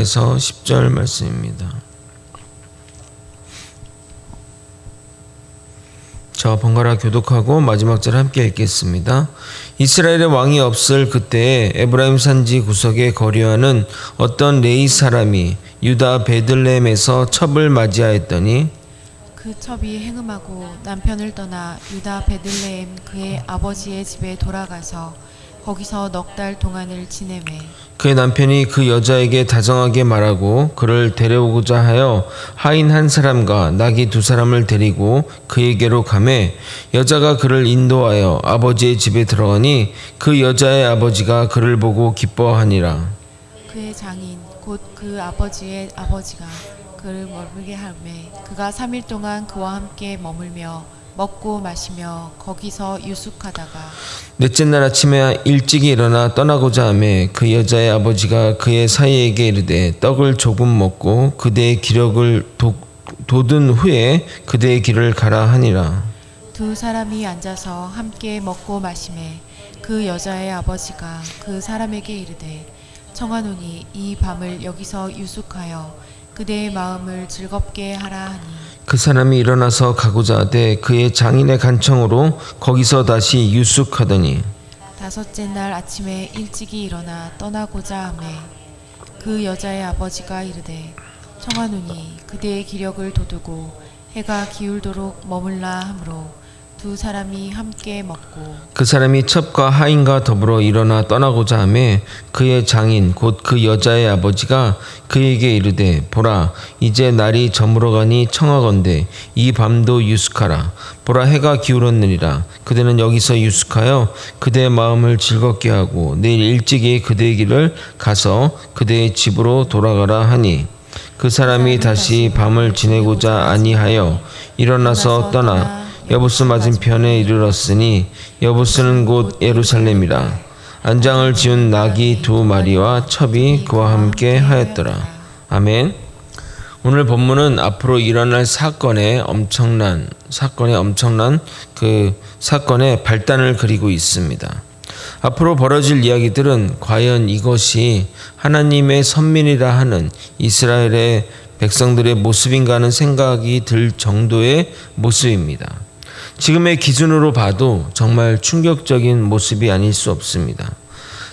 그래서 10절 말씀입니다. 저 번갈아 교독하고 마지막 절 함께 읽겠습니다. 이스라엘의 왕이 없을 그때에 에브라임 산지 구석에 거류하는 어떤 레위 사람이 유다 베들레헴에서 첩을 맞이하였더니 그 첩이 행음하고 남편을 떠나 유다 베들레헴 그의 아버지의 집에 돌아가서 거기서 넉 달 동안을 지내매 그의 남편이 그 여자에게 다정하게 말하고 그를 데려오고자 하여 하인 한 사람과 나귀 두 사람을 데리고 그에게로 가매 여자가 그를 인도하여 아버지의 집에 들어가니 그 여자의 아버지가 그를 보고 기뻐하니라. 그의 장인 곧 그 아버지의 아버지가 그를 머물게 하매 그가 3일 동안 그와 함께 머물며 먹고 마시며 거기서 유숙하다가 넷째 날 아침에 일찍이 일어나 떠나고자 하매 그 여자의 아버지가 그의 사이에게 이르되 떡을 조금 먹고 그대의 기력을 돋은 후에 그대의 길을 가라 하니라. 두 사람이 앉아서 함께 먹고 마시매 그 여자의 아버지가 그 사람에게 이르되 청하노니 이 밤을 여기서 유숙하여 그대의 마음을 즐겁게 하라 하니 그 사람이 일어나서 가고자 하되 그의 장인의 간청으로 거기서 다시 유숙하더니 다섯째 날 아침에 일찍이 일어나 떠나고자 하매 그 여자의 아버지가 이르되 청하노니 그대의 기력을 돋우고 해가 기울도록 머물라 하므로 두 사람이 함께 먹고 그 사람이 첩과 하인과 더불어 일어나 떠나고자 하매 그의 장인 곧 그 여자의 아버지가 그에게 이르되 보라 이제 날이 저물어가니 청하건대 이 밤도 유숙하라. 보라 해가 기울었느니라. 그대는 여기서 유숙하여 그대의 마음을 즐겁게 하고 내일 일찍이 그대의 길을 가서 그대의 집으로 돌아가라 하니 그 사람이 다시 밤을 지내고자 아니하여 일어나서 떠나 여부스 맞은편에 이르렀으니 여부스는 곧 예루살렘이라. 안장을 지운 나귀 두 마리와 첩이 그와 함께 하였더라. 아멘. 오늘 본문은 앞으로 일어날 사건의 엄청난 그 사건의 발단을 그리고 있습니다. 앞으로 벌어질 이야기들은 과연 이것이 하나님의 선민이라 하는 이스라엘의 백성들의 모습인가 하는 생각이 들 정도의 모습입니다. 지금의 기준으로 봐도 정말 충격적인 모습이 아닐 수 없습니다.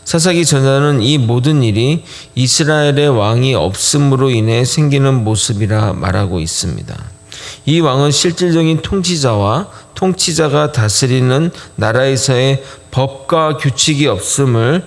사사기 전자는 이 모든 일이 이스라엘의 왕이 없음으로 인해 생기는 모습이라 말하고 있습니다. 이 왕은 실질적인 통치자와 통치자가 다스리는 나라에서의 법과 규칙이 없음을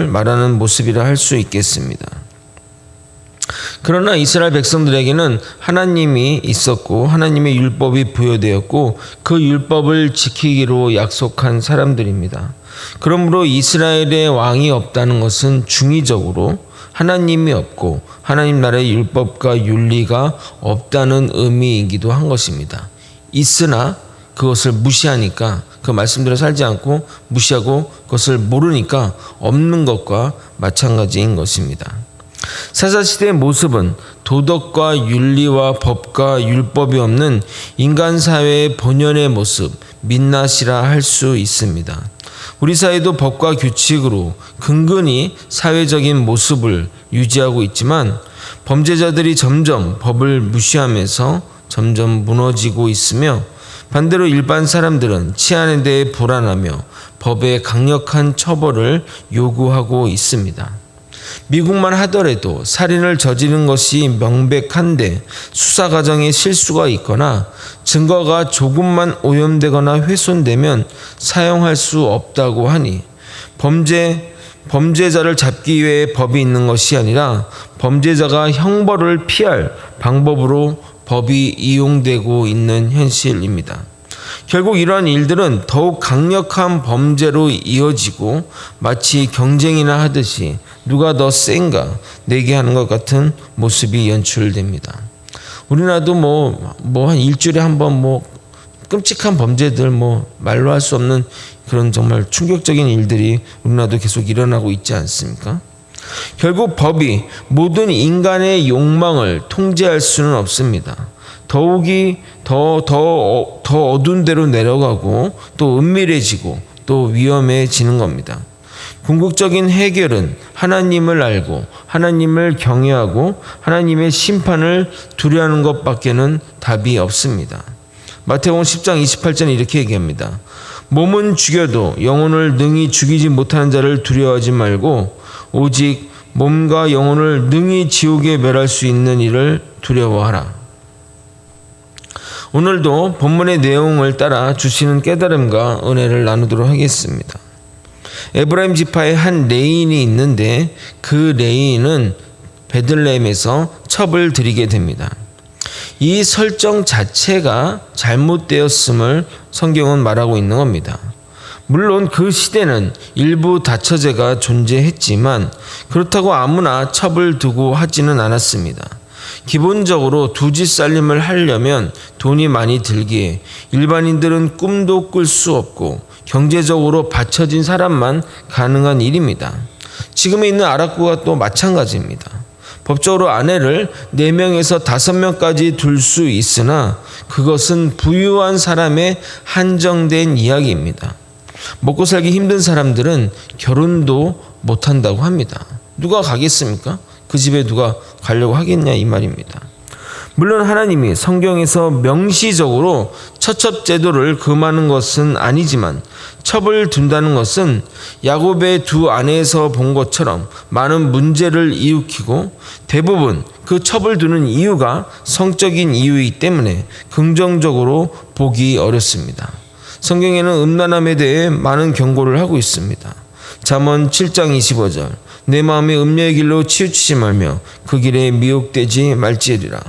말하는 모습이라 할 수 있겠습니다. 그러나 이스라엘 백성들에게는 하나님이 있었고 하나님의 율법이 부여되었고 그 율법을 지키기로 약속한 사람들입니다. 그러므로 이스라엘의 왕이 없다는 것은 중의적으로 하나님이 없고 하나님 나라의 율법과 윤리가 없다는 의미이기도 한 것입니다. 있으나 그것을 무시하니까 그 말씀대로 살지 않고 무시하고 그것을 모르니까 없는 것과 마찬가지인 것입니다. 사사시대의 모습은 도덕과 윤리와 법과 율법이 없는 인간 사회의 본연의 모습, 민낯이라 할 수 있습니다. 우리 사회도 법과 규칙으로 근근히 사회적인 모습을 유지하고 있지만 범죄자들이 점점 법을 무시하면서 점점 무너지고 있으며 반대로 일반 사람들은 치안에 대해 불안하며 법의 강력한 처벌을 요구하고 있습니다. 미국만 하더라도 살인을 저지른 것이 명백한데 수사 과정에 실수가 있거나 증거가 조금만 오염되거나 훼손되면 사용할 수 없다고 하니 범죄자를 잡기 위해 법이 있는 것이 아니라 범죄자가 형벌을 피할 방법으로 법이 이용되고 있는 현실입니다. 결국 이러한 일들은 더욱 강력한 범죄로 이어지고 마치 경쟁이나 하듯이 누가 더 센가 내게 하는 것 같은 모습이 연출됩니다. 우리나라도 한 일주일에 한 번 끔찍한 범죄들 말로 할 수 없는 그런 정말 충격적인 일들이 우리나라도 계속 일어나고 있지 않습니까? 결국 법이 모든 인간의 욕망을 통제할 수는 없습니다. 더욱이 더 어두운 데로 내려가고 또 은밀해지고 또 위험해지는 겁니다. 궁극적인 해결은 하나님을 알고 하나님을 경외하고 하나님의 심판을 두려워하는 것밖에는 답이 없습니다. 마태복음 10장 28절에 이렇게 얘기합니다. 몸은 죽여도 영혼을 능히 죽이지 못하는 자를 두려워하지 말고 오직 몸과 영혼을 능히 지옥에 멸할 수 있는 이를 두려워하라. 오늘도 본문의 내용을 따라 주시는 깨달음과 은혜를 나누도록 하겠습니다. 에브라임 지파에 한 레인이 있는데 그 레인은 베들레헴에서 첩을 들이게 됩니다. 이 설정 자체가 잘못되었음을 성경은 말하고 있는 겁니다. 물론 그 시대는 일부 다처제가 존재했지만 그렇다고 아무나 첩을 두고 하지는 않았습니다. 기본적으로 두지 살림을 하려면 돈이 많이 들기에 일반인들은 꿈도 꿀 수 없고 경제적으로 받쳐진 사람만 가능한 일입니다. 지금에 있는 아랍국가 또 마찬가지입니다. 법적으로 아내를 4명에서 5명까지 둘 수 있으나 그것은 부유한 사람의 한정된 이야기입니다. 먹고 살기 힘든 사람들은 결혼도 못한다고 합니다. 누가 가겠습니까? 그 집에 누가 가려고 하겠냐 이 말입니다. 물론 하나님이 성경에서 명시적으로 처첩 제도를 금하는 것은 아니지만 첩을 둔다는 것은 야곱의 두 아내에서 본 것처럼 많은 문제를 일으키고 대부분 그 첩을 두는 이유가 성적인 이유이기 때문에 긍정적으로 보기 어렵습니다. 성경에는 음란함에 대해 많은 경고를 하고 있습니다. 잠언 7장 25절 내 마음의 음녀의 길로 치우치지 말며 그 길에 미혹되지 말지어리라.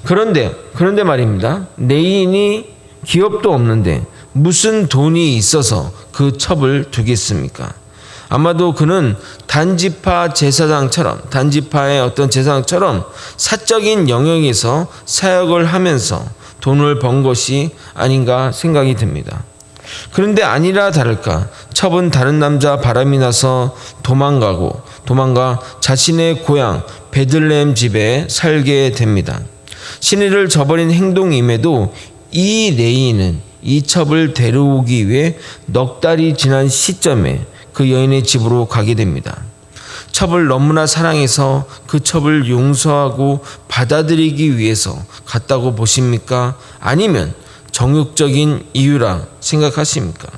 그런데 말입니다. 레인이 기업도 없는데 무슨 돈이 있어서 그 첩을 두겠습니까? 아마도 그는 단지파 제사장처럼 단지파의 어떤 제사장처럼 사적인 영역에서 사역을 하면서 돈을 번 것이 아닌가 생각이 듭니다. 그런데 아니라 다를까 첩은 다른 남자 바람이 나서 도망가 자신의 고향 베들레헴 집에 살게 됩니다. 신의를 저버린 행동임에도 이 레인은 이 첩을 데려오기 위해 넉 달이 지난 시점에 그 여인의 집으로 가게 됩니다. 첩을 너무나 사랑해서 그 첩을 용서하고 받아들이기 위해서 갔다고 보십니까? 아니면 정욕적인 이유라 생각하십니까?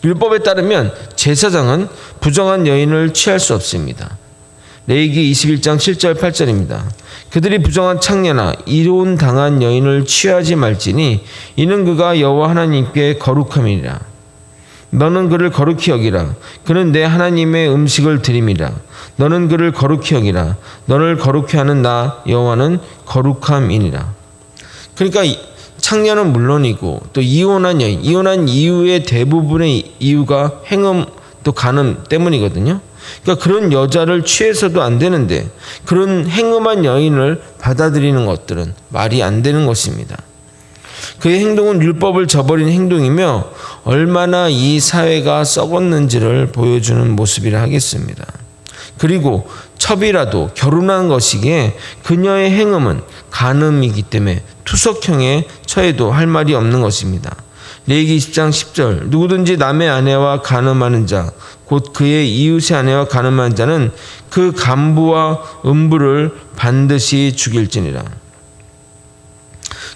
율법에 따르면 제사장은 부정한 여인을 취할 수 없습니다. 레위기 21장 7절 8절입니다. 그들이 부정한 창녀나 이혼당한 여인을 취하지 말지니 이는 그가 여호와 하나님께 거룩함이니라. 너는 그를 거룩히 여기라. 그는 내 하나님의 음식을 드림이라. 너는 그를 거룩히 여기라. 너를 거룩히 하는 나 여호와는 거룩함이니라. 그러니까 창녀는 물론이고 또 이혼한 여인, 이혼한 이유의 대부분의 이유가 행음 또 간음 때문이거든요. 그러니까 그런 여자를 취해서도 안 되는데 그런 행음한 여인을 받아들이는 것들은 말이 안 되는 것입니다. 그의 행동은 율법을 저버린 행동이며 얼마나 이 사회가 썩었는지를 보여주는 모습이라 하겠습니다. 그리고 첩이라도 결혼한 것이기에 그녀의 행음은 간음이기 때문에 투석형에 처해도 할 말이 없는 것입니다. 레위기 10장 10절 누구든지 남의 아내와 간음하는 자 곧 그의 이웃의 아내와 간음하는 자는 그 간부와 음부를 반드시 죽일지니라.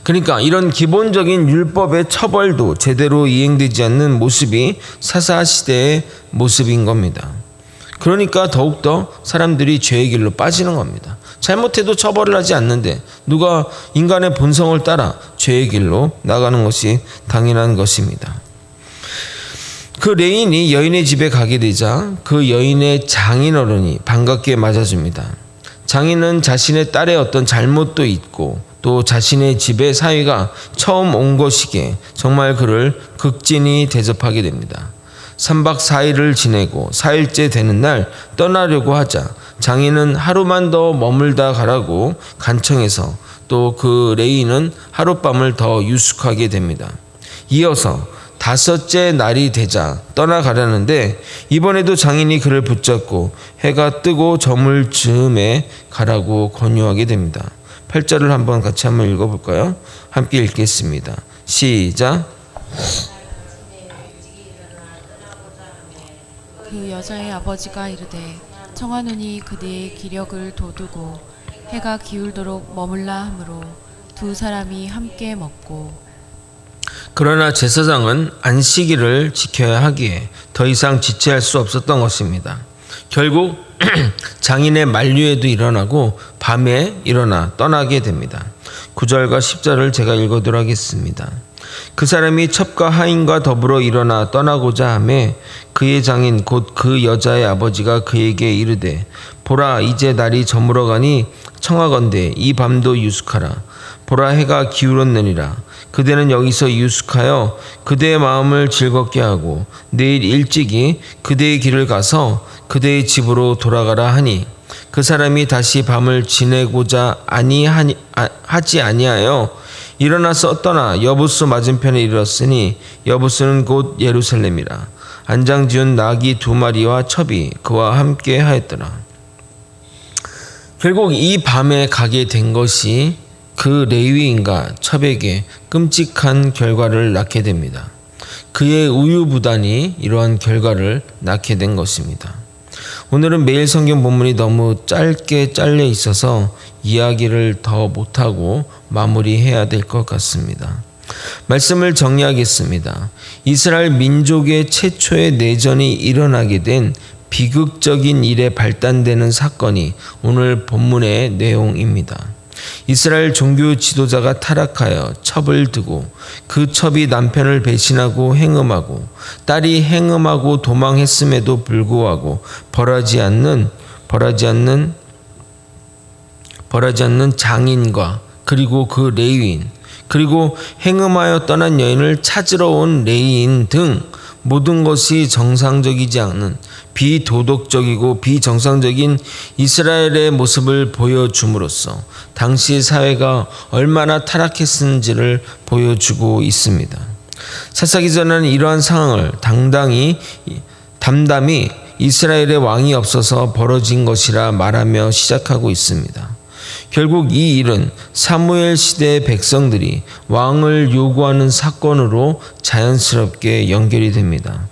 그러니까 이런 기본적인 율법의 처벌도 제대로 이행되지 않는 모습이 사사시대의 모습인 겁니다. 그러니까 더욱더 사람들이 죄의 길로 빠지는 겁니다. 잘못해도 처벌을 하지 않는데 누가 인간의 본성을 따라 죄의 길로 나가는 것이 당연한 것입니다. 그 레인이 여인의 집에 가게 되자 그 여인의 장인어른이 반갑게 맞아줍니다. 장인은 자신의 딸의 어떤 잘못도 있고 또 자신의 집의 사위가 처음 온 것이기에 정말 그를 극진히 대접하게 됩니다. 3박 4일을 지내고 4일째 되는 날 떠나려고 하자 장인은 하루만 더 머물다 가라고 간청해서 또 그 레인은 하룻밤을 더 유숙하게 됩니다. 이어서 5째 날이 되자 떠나가려는데 이번에도 장인이 그를 붙잡고 해가 뜨고 저물 즈음에 가라고 권유하게 됩니다. 8절을 한번 같이 한번 읽어볼까요? 함께 읽겠습니다. 시작. 그 여자의 아버지가 이르되 청하노니 그대의 기력을 돋우고 해가 기울도록 머물라 하므로 두 사람이 함께 먹고 그러나 제사장은 안식일을 지켜야 하기에 더 이상 지체할 수 없었던 것입니다. 결국 장인의 만류에도 일어나고 밤에 일어나 떠나게 됩니다. 9절과 10절을 제가 읽어드리도록 하겠습니다. 그 사람이 첩과 하인과 더불어 일어나 떠나고자 하매 그의 장인 곧 그 여자의 아버지가 그에게 이르되 보라 이제 날이 저물어 가니 청하건대 이 밤도 유숙하라. 보라 해가 기울었느니라. 그대는 여기서 유숙하여 그대의 마음을 즐겁게 하고 내일 일찍이 그대의 길을 가서 그대의 집으로 돌아가라 하니 그 사람이 다시 밤을 지내고자 하지 아니하여 일어나서 떠나 여부스 맞은편에 이르렀으니 여부스는 곧 예루살렘이라. 안장지은 나귀 2마리와 첩이 그와 함께 하였더라. 결국 이 밤에 가게 된 것이 그 레위인과 첩에게 끔찍한 결과를 낳게 됩니다. 그의 우유부단이 이러한 결과를 낳게 된 것입니다. 오늘은 매일 성경 본문이 너무 짧게 잘려 있어서 이야기를 더 못하고 마무리해야 될 것 같습니다. 말씀을 정리하겠습니다. 이스라엘 민족의 최초의 내전이 일어나게 된 비극적인 일에 발단되는 사건이 오늘 본문의 내용입니다. 이스라엘 종교 지도자가 타락하여 첩을 두고 그 첩이 남편을 배신하고 행음하고 딸이 행음하고 도망했음에도 불구하고 벌하지 않는 장인과 그리고 그 레위인 그리고 행음하여 떠난 여인을 찾으러 온 레위인 등 모든 것이 정상적이지 않은 비도덕적이고 비정상적인 이스라엘의 모습을 보여줌으로써 당시 사회가 얼마나 타락했는지를 보여주고 있습니다. 사사기전은 이러한 상황을 담담히 이스라엘의 왕이 없어서 벌어진 것이라 말하며 시작하고 있습니다. 결국 이 일은 사무엘 시대의 백성들이 왕을 요구하는 사건으로 자연스럽게 연결이 됩니다.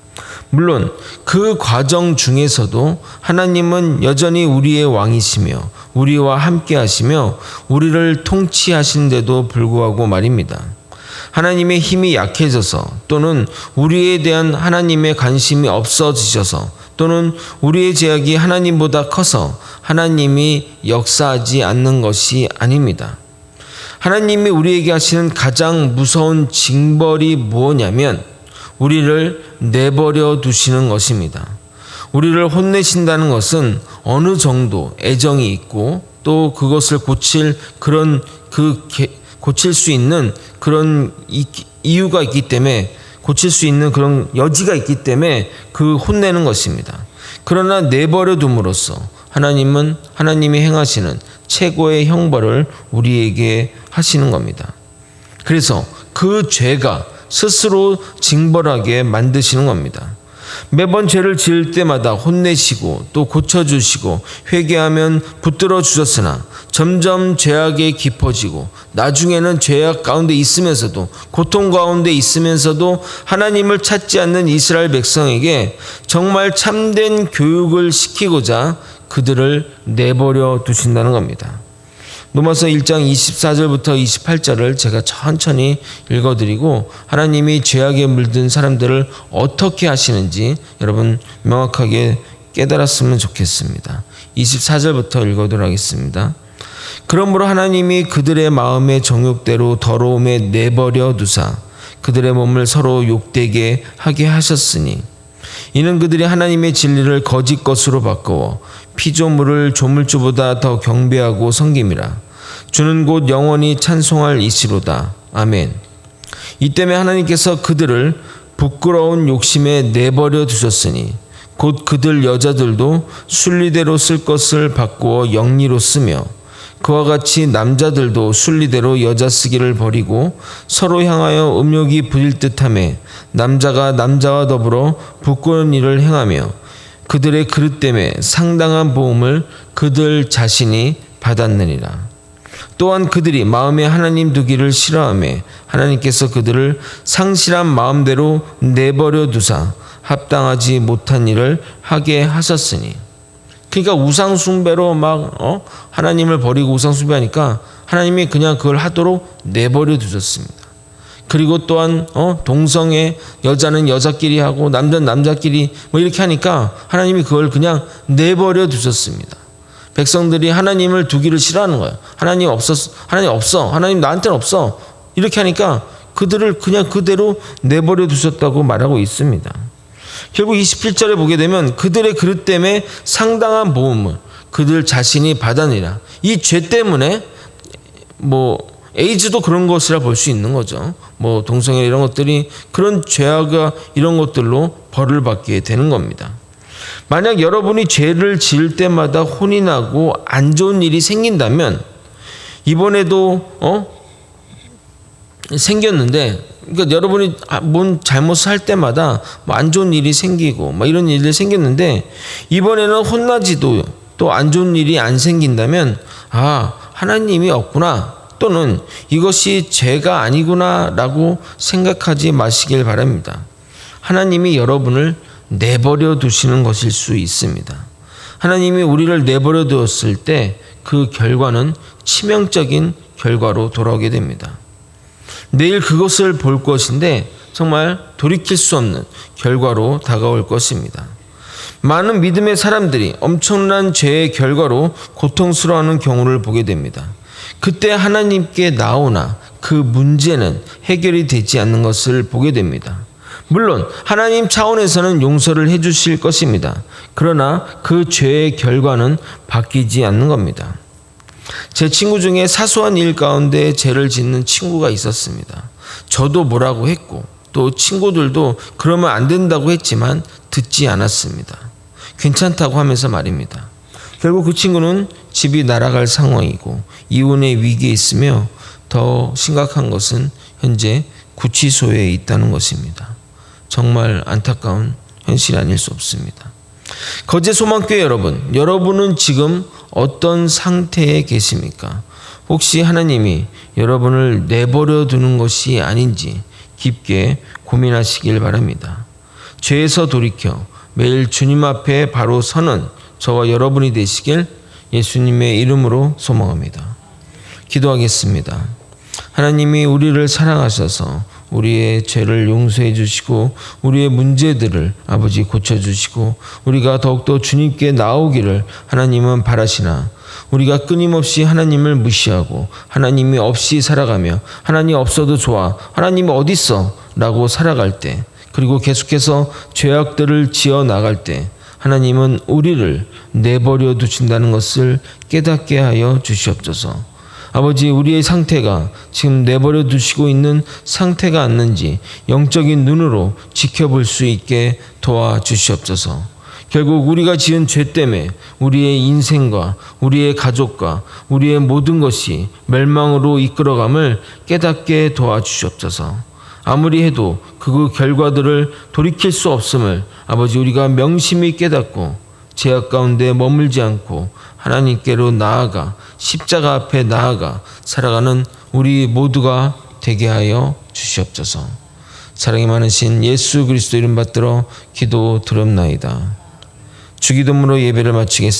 물론 그 과정 중에서도 하나님은 여전히 우리의 왕이시며 우리와 함께 하시며 우리를 통치하시는데도 불구하고 말입니다. 하나님의 힘이 약해져서 또는 우리에 대한 하나님의 관심이 없어지셔서 또는 우리의 제약이 하나님보다 커서 하나님이 역사하지 않는 것이 아닙니다. 하나님이 우리에게 하시는 가장 무서운 징벌이 무엇이냐면 우리를 내버려 두시는 것입니다. 우리를 혼내신다는 것은 어느 정도 애정이 있고 또 그것을 고칠 수 있는 그런 이유가 있기 때문에 고칠 수 있는 그런 여지가 있기 때문에 그 혼내는 것입니다. 그러나 내버려 둠으로써 하나님이 행하시는 최고의 형벌을 우리에게 하시는 겁니다. 그래서 그 죄가 스스로 징벌하게 만드시는 겁니다. 매번 죄를 지을 때마다 혼내시고 또 고쳐주시고 회개하면 붙들어 주셨으나 점점 죄악에 깊어지고 나중에는 죄악 가운데 있으면서도 고통 가운데 있으면서도 하나님을 찾지 않는 이스라엘 백성에게 정말 참된 교육을 시키고자 그들을 내버려 두신다는 겁니다. 로마서 1장 24절부터 28절을 제가 천천히 읽어드리고 하나님이 죄악에 물든 사람들을 어떻게 하시는지 여러분 명확하게 깨달았으면 좋겠습니다. 24절부터 읽어드리도록 하겠습니다. 그러므로 하나님이 그들의 마음의 정욕대로 더러움에 내버려 두사 그들의 몸을 서로 욕되게 하게 하셨으니 이는 그들이 하나님의 진리를 거짓 것으로 바꾸어 피조물을 조물주보다 더 경배하고 섬김이라. 주는 곧 영원히 찬송할 이시로다. 아멘. 이 때문에 하나님께서 그들을 부끄러운 욕심에 내버려 두셨으니 곧 그들 여자들도 순리대로 쓸 것을 바꾸어 영리로 쓰며 그와 같이 남자들도 순리대로 여자 쓰기를 버리고 서로 향하여 음욕이 부릴 듯하며 남자가 남자와 더불어 부끄러운 일을 행하며 그들의 그릇 때문에 상당한 보응을 그들 자신이 받았느니라. 또한 그들이 마음에 하나님 두기를 싫어하며 하나님께서 그들을 상실한 마음대로 내버려 두사 합당하지 못한 일을 하게 하셨으니. 그러니까 우상 숭배로 막 하나님을 버리고 우상 숭배하니까 하나님이 그냥 그걸 하도록 내버려 두셨습니다. 그리고 또한 동성애, 여자는 여자끼리 하고 남자는 남자끼리 뭐 이렇게 하니까 하나님이 그걸 그냥 내버려 두셨습니다. 백성들이 하나님을 두기를 싫어하는 거예요. 하나님 없어. 하나님 나한테는 없어. 이렇게 하니까 그들을 그냥 그대로 내버려 두셨다고 말하고 있습니다. 결국 27절에 보게 되면 그들의 그릇 때문에 상당한 보응을 그들 자신이 받아내라. 이 죄 때문에 에이즈도 그런 것이라 볼 수 있는 거죠. 동성애 이런 것들이 그런 죄악과 이런 것들로 벌을 받게 되는 겁니다. 만약 여러분이 죄를 지을 때마다 혼이 나고 안 좋은 일이 생긴다면 이번에도 생겼는데, 그러니까 여러분이 뭔 잘못을 할 때마다 안 좋은 일이 생기고 이런 일이 생겼는데 이번에는 혼나지도 또 안 좋은 일이 안 생긴다면 하나님이 없구나, 또는 이것이 죄가 아니구나 라고 생각하지 마시길 바랍니다. 하나님이 여러분을 내버려 두시는 것일 수 있습니다. 하나님이 우리를 내버려 두었을 때 그 결과는 치명적인 결과로 돌아오게 됩니다. 내일 그것을 볼 것인데 정말 돌이킬 수 없는 결과로 다가올 것입니다. 많은 믿음의 사람들이 엄청난 죄의 결과로 고통스러워하는 경우를 보게 됩니다. 그때 하나님께 나오나 그 문제는 해결이 되지 않는 것을 보게 됩니다. 물론 하나님 차원에서는 용서를 해주실 것입니다. 그러나 그 죄의 결과는 바뀌지 않는 겁니다. 제 친구 중에 사소한 일 가운데 죄를 짓는 친구가 있었습니다. 저도 뭐라고 했고 또 친구들도 그러면 안 된다고 했지만 듣지 않았습니다. 괜찮다고 하면서 말입니다. 결국 그 친구는 집이 날아갈 상황이고 이혼의 위기에 있으며 더 심각한 것은 현재 구치소에 있다는 것입니다. 정말 안타까운 현실이 아닐 수 없습니다. 거제 소망교회 여러분은 지금 어떤 상태에 계십니까? 혹시 하나님이 여러분을 내버려 두는 것이 아닌지 깊게 고민하시길 바랍니다. 죄에서 돌이켜 매일 주님 앞에 바로 서는 저와 여러분이 되시길 예수님의 이름으로 소망합니다. 기도하겠습니다. 하나님이 우리를 사랑하셔서 우리의 죄를 용서해 주시고 우리의 문제들을 아버지 고쳐주시고 우리가 더욱더 주님께 나오기를 하나님은 바라시나 우리가 끊임없이 하나님을 무시하고 하나님이 없이 살아가며 하나님 없어도 좋아, 하나님 어디 있어? 라고 살아갈 때, 그리고 계속해서 죄악들을 지어 나갈 때 하나님은 우리를 내버려 두신다는 것을 깨닫게 하여 주시옵소서. 아버지, 우리의 상태가 지금 내버려 두시고 있는 상태가 아닌지 영적인 눈으로 지켜볼 수 있게 도와주시옵소서. 결국 우리가 지은 죄 때문에 우리의 인생과 우리의 가족과 우리의 모든 것이 멸망으로 이끌어감을 깨닫게 도와주시옵소서. 아무리 해도 그 결과들을 돌이킬 수 없음을 아버지 우리가 명심히 깨닫고 죄악 가운데 머물지 않고 하나님께로 나아가 십자가 앞에 나아가 살아가는 우리 모두가 되게 하여 주시옵소서. 사랑이 많으신 예수 그리스도 이름 받들어 기도 드렸나이다. 주기도문으로 예배를 마치겠습니다.